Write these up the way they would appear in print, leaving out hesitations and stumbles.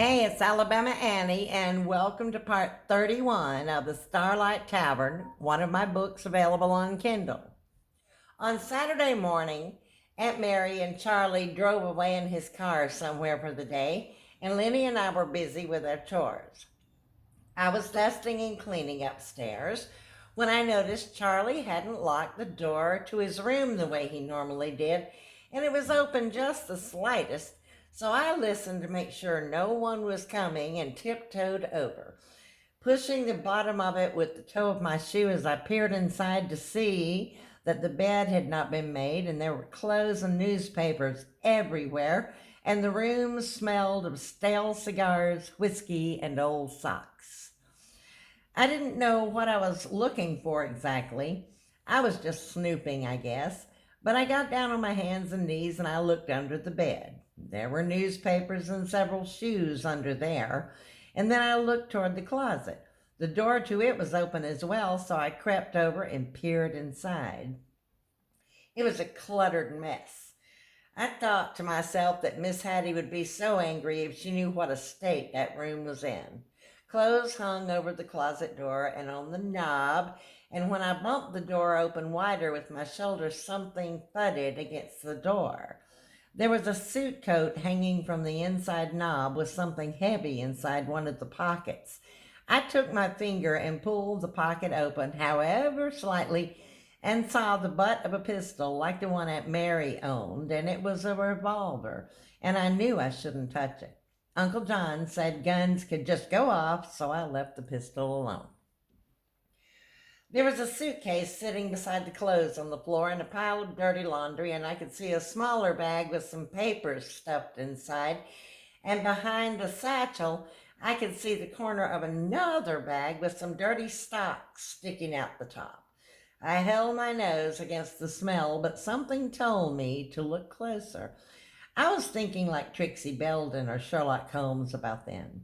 Hey, it's Alabama Annie, and welcome to part 31 of The Starlight Tavern, one of my books available on Kindle. On Saturday morning, Aunt Mary and Charlie drove away in his car somewhere for the day, and Lenny and I were busy with our chores. I was dusting and cleaning upstairs when I noticed Charlie hadn't locked the door to his room the way he normally did, and it was open just the slightest. So I listened to make sure no one was coming and tiptoed over, pushing the bottom of it with the toe of my shoe as I peered inside to see that the bed had not been made and there were clothes and newspapers everywhere, and the room smelled of stale cigars, whiskey, and old socks. I didn't know what I was looking for exactly. I was just snooping, I guess. But I got down on my hands and knees and I looked under the bed. There were newspapers and several shoes under there. And then I looked toward the closet. The door to it was open as well, so I crept over and peered inside. It was a cluttered mess. I thought to myself that Miss Hattie would be so angry if she knew what a state that room was in. Clothes hung over the closet door and on the knob, and when I bumped the door open wider with my shoulder, something thudded against the door. There was a suit coat hanging from the inside knob with something heavy inside one of the pockets. I took my finger and pulled the pocket open, however slightly, and saw the butt of a pistol like the one Aunt Mary owned, and it was a revolver, and I knew I shouldn't touch it. Uncle John said guns could just go off, so I left the pistol alone. There was a suitcase sitting beside the clothes on the floor and a pile of dirty laundry, and I could see a smaller bag with some papers stuffed inside, and behind the satchel I could see the corner of another bag with some dirty socks sticking out the top. I held my nose against the smell, but something told me to look closer. I was thinking like Trixie Belden or Sherlock Holmes about then.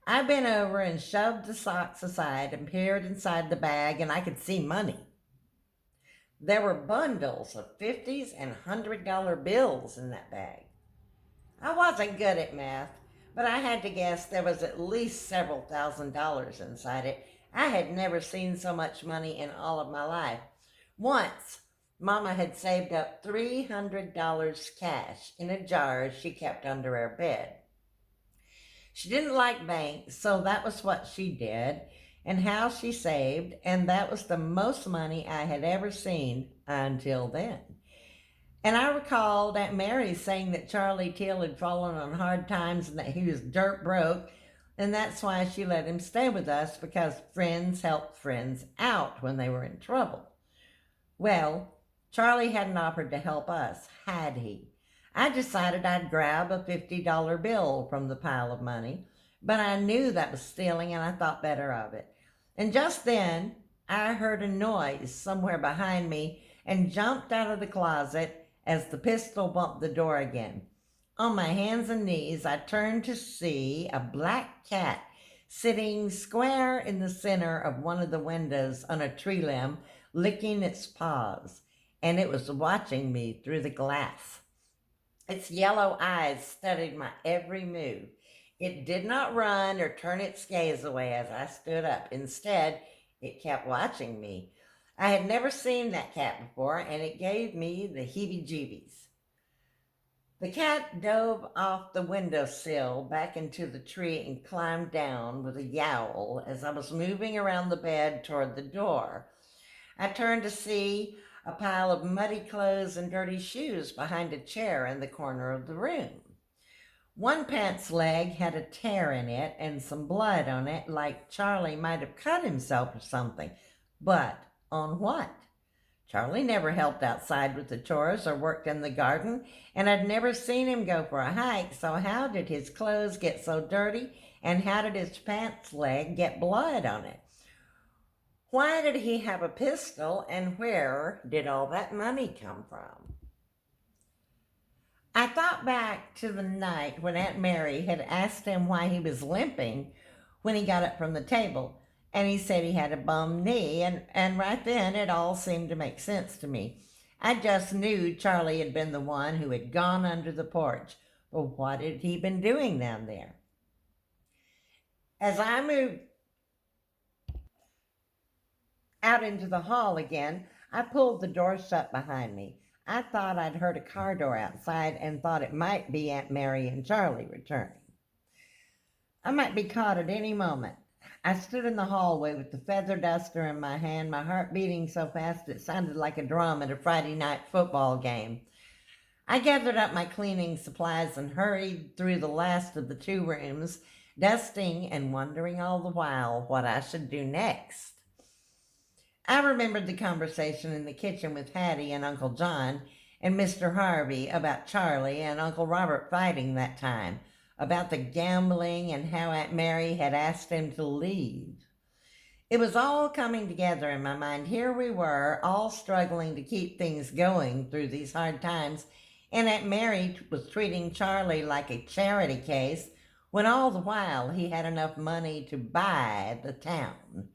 I bent over and shoved the socks aside and peered inside the bag, and I could see money. There were bundles of 50s and $100 bills in that bag. I wasn't good at math, but I had to guess there was at least several $1,000s inside it. I had never seen so much money in all of my life. Once, Mama had saved up $300 cash in a jar she kept under her bed. She didn't like banks, so that was what she did and how she saved, and that was the most money I had ever seen until then. And I recalled Aunt Mary saying that Charlie Till had fallen on hard times and that he was dirt broke, and that's why she let him stay with us, because friends helped friends out when they were in trouble. Well, Charlie hadn't offered to help us, had he? I decided I'd grab a $50 bill from the pile of money, but I knew that was stealing and I thought better of it. And just then, I heard a noise somewhere behind me and jumped out of the closet as the pistol bumped the door again. On my hands and knees, I turned to see a black cat sitting square in the center of one of the windows on a tree limb, licking its paws, and it was watching me through the glass. Its yellow eyes studied my every move. It did not run or turn its gaze away as I stood up. Instead, it kept watching me. I had never seen that cat before, and it gave me the heebie-jeebies. The cat dove off the windowsill back into the tree and climbed down with a yowl as I was moving around the bed toward the door. I turned to see a pile of muddy clothes and dirty shoes behind a chair in the corner of the room. One pants leg had a tear in it and some blood on it, like Charlie might have cut himself or something. But on what? Charlie never helped outside with the chores or worked in the garden, and I'd never seen him go for a hike, so how did his clothes get so dirty, and how did his pants leg get blood on it? Why did he have a pistol, and where did all that money come from? I thought back to the night when Aunt Mary had asked him why he was limping when he got up from the table, and he said he had a bum knee, and right then it all seemed to make sense to me. I just knew Charlie had been the one who had gone under the porch. Well, what had he been doing down there? As I moved out into the hall again, I pulled the door shut behind me. I thought I'd heard a car door outside and thought it might be Aunt Mary and Charlie returning. I might be caught at any moment. I stood in the hallway with the feather duster in my hand, my heart beating so fast it sounded like a drum at a Friday night football game. I gathered up my cleaning supplies and hurried through the last of the 2 rooms, dusting and wondering all the while what I should do next. I remembered the conversation in the kitchen with Hattie and Uncle John and Mr. Harvey about Charlie and Uncle Robert fighting that time, about the gambling and how Aunt Mary had asked him to leave. It was all coming together in my mind. Here we were, all struggling to keep things going through these hard times, and Aunt Mary was treating Charlie like a charity case when all the while he had enough money to buy the town.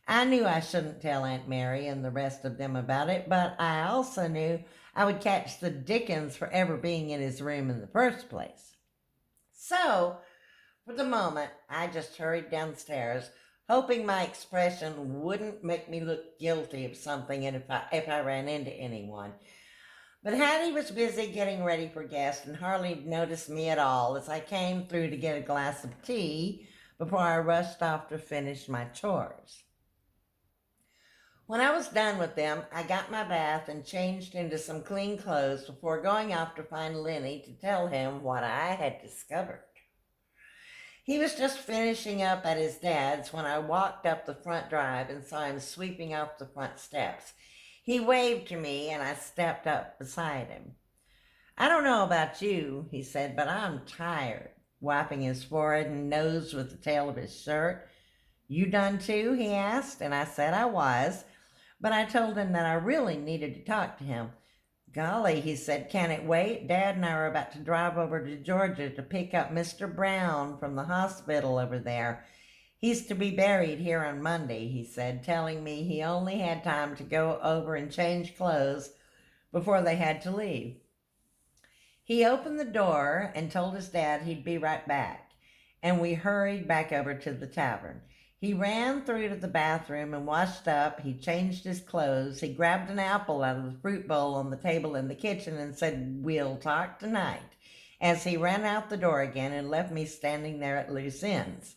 I knew I shouldn't tell Aunt Mary and the rest of them about it, but I also knew I would catch the dickens for ever being in his room in the first place. So, for the moment, I just hurried downstairs, hoping my expression wouldn't make me look guilty of something if I ran into anyone. But Hattie was busy getting ready for guests and hardly noticed me at all as I came through to get a glass of tea before I rushed off to finish my chores. When I was done with them, I got my bath and changed into some clean clothes before going off to find Lenny to tell him what I had discovered. He was just finishing up at his dad's when I walked up the front drive and saw him sweeping off the front steps. He waved to me and I stepped up beside him. "I don't know about you," he said, "but I'm tired," wiping his forehead and nose with the tail of his shirt. "You done too?" he asked, and I said I was, but I told him that I really needed to talk to him. "Golly," he said, "can it wait? Dad and I are about to drive over to Georgia to pick up Mr. Brown from the hospital over there. He's to be buried here on Monday," he said, telling me he only had time to go over and change clothes before they had to leave. He opened the door and told his dad he'd be right back, and we hurried back over to the tavern. He ran through to the bathroom and washed up. He changed his clothes. He grabbed an apple out of the fruit bowl on the table in the kitchen and said, "We'll talk tonight," as he ran out the door again and left me standing there at loose ends.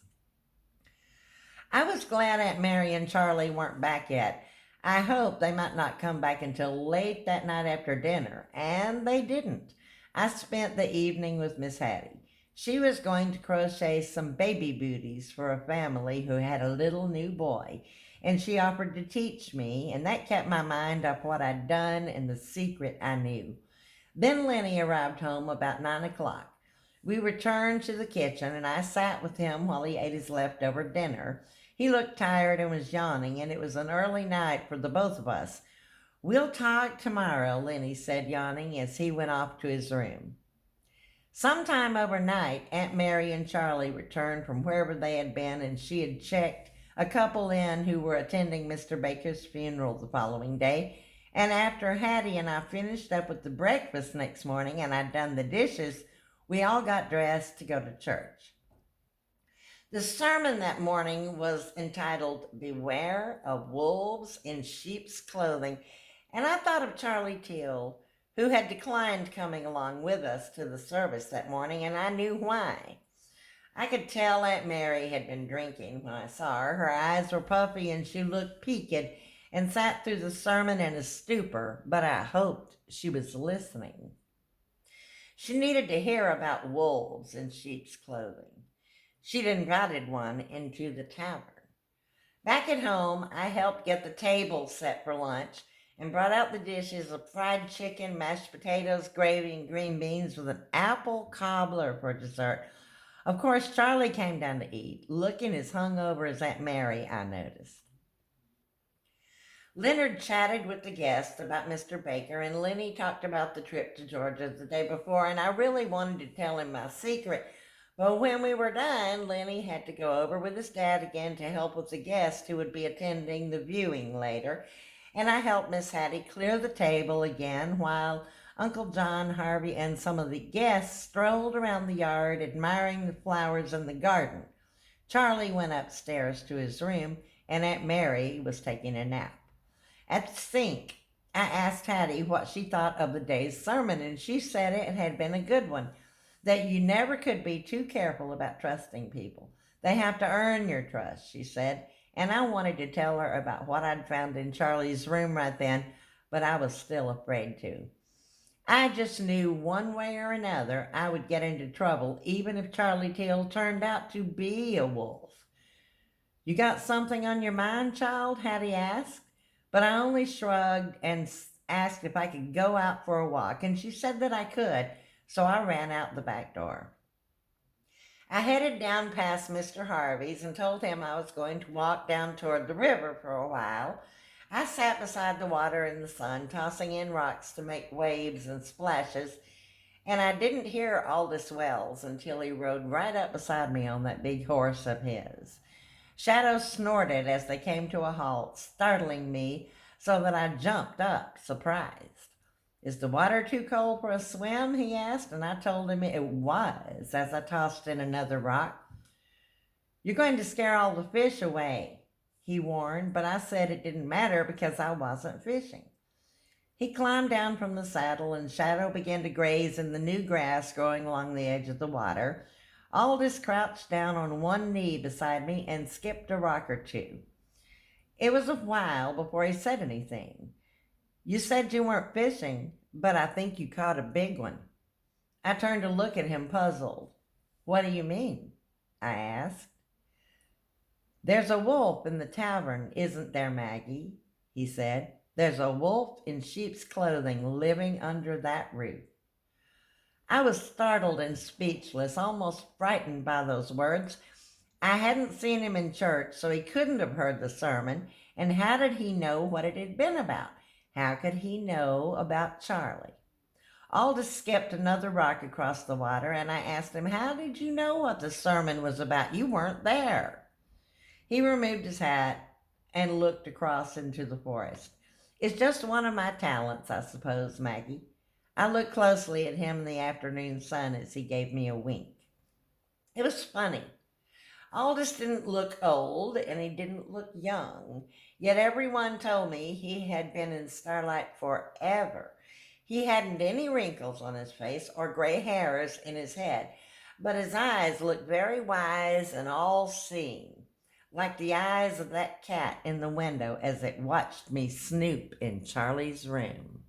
I was glad Aunt Mary and Charlie weren't back yet. I hoped they might not come back until late that night after dinner, and they didn't. I spent the evening with Miss Hattie. She was going to crochet some baby booties for a family who had a little new boy, and she offered to teach me, and that kept my mind off what I'd done and the secret I knew. Then Lenny arrived home about 9 o'clock. We returned to the kitchen, and I sat with him while he ate his leftover dinner. He looked tired and was yawning, and it was an early night for the both of us. "We'll talk tomorrow," Lenny said, yawning, as he went off to his room. Sometime overnight, Aunt Mary and Charlie returned from wherever they had been, and she had checked a couple in who were attending Mr. Baker's funeral the following day. And after Hattie and I finished up with the breakfast next morning and I'd done the dishes, we all got dressed to go to church. The sermon that morning was entitled "Beware of Wolves in Sheep's Clothing," and I thought of Charlie Teal, who had declined coming along with us to the service that morning, and I knew why. I could tell Aunt Mary had been drinking when I saw her. Her eyes were puffy and she looked peaked and sat through the sermon in a stupor, but I hoped she was listening. She needed to hear about wolves in sheep's clothing. She'd invited one into the tavern. Back at home, I helped get the table set for lunch and brought out the dishes of fried chicken, mashed potatoes, gravy, and green beans with an apple cobbler for dessert. Of course, Charlie came down to eat, looking as hungover as Aunt Mary, I noticed. Leonard chatted with the guests about Mr. Baker, and Lenny talked about the trip to Georgia the day before, and I really wanted to tell him my secret. But when we were done, Lenny had to go over with his dad again to help with the guests who would be attending the viewing later, and I helped Miss Hattie clear the table again while Uncle John, Harvey, and some of the guests strolled around the yard admiring the flowers in the garden. Charlie went upstairs to his room, and Aunt Mary was taking a nap. At the sink, I asked Hattie what she thought of the day's sermon, and she said it had been a good one, that you never could be too careful about trusting people. They have to earn your trust, she said, and I wanted to tell her about what I'd found in Charlie's room right then, but I was still afraid to. I just knew one way or another I would get into trouble, even if Charlie Till turned out to be a wolf. You got something on your mind, child? Hattie asked, but I only shrugged and asked if I could go out for a walk, and she said that I could, so I ran out the back door. I headed down past Mr. Harvey's and told him I was going to walk down toward the river for a while. I sat beside the water in the sun, tossing in rocks to make waves and splashes, and I didn't hear Aldous Wells until he rode right up beside me on that big horse of his. Shadow snorted as they came to a halt, startling me so that I jumped up, surprised. Is the water too cold for a swim? He asked, and I told him it was as I tossed in another rock. You're going to scare all the fish away, he warned, but I said it didn't matter because I wasn't fishing. He climbed down from the saddle, and Shadow began to graze in the new grass growing along the edge of the water. Aldous crouched down on one knee beside me and skipped a rock or two. It was a while before he said anything. You said you weren't fishing, but I think you caught a big one. I turned to look at him, puzzled. What do you mean? I asked. There's a wolf in the tavern, isn't there, Maggie? He said. There's a wolf in sheep's clothing living under that roof. I was startled and speechless, almost frightened by those words. I hadn't seen him in church, so he couldn't have heard the sermon, and how did he know what it had been about? How could he know about Charlie? Aldous skipped another rock across the water, and I asked him, how did you know what the sermon was about? You weren't there. He removed his hat and looked across into the forest. It's just one of my talents, I suppose, Maggie. I looked closely at him in the afternoon sun as he gave me a wink. It was funny. Aldous didn't look old, and he didn't look young, yet everyone told me he had been in Starlight forever. He hadn't any wrinkles on his face or gray hairs in his head, but his eyes looked very wise and all-seeing, like the eyes of that cat in the window as it watched me snoop in Charlie's room.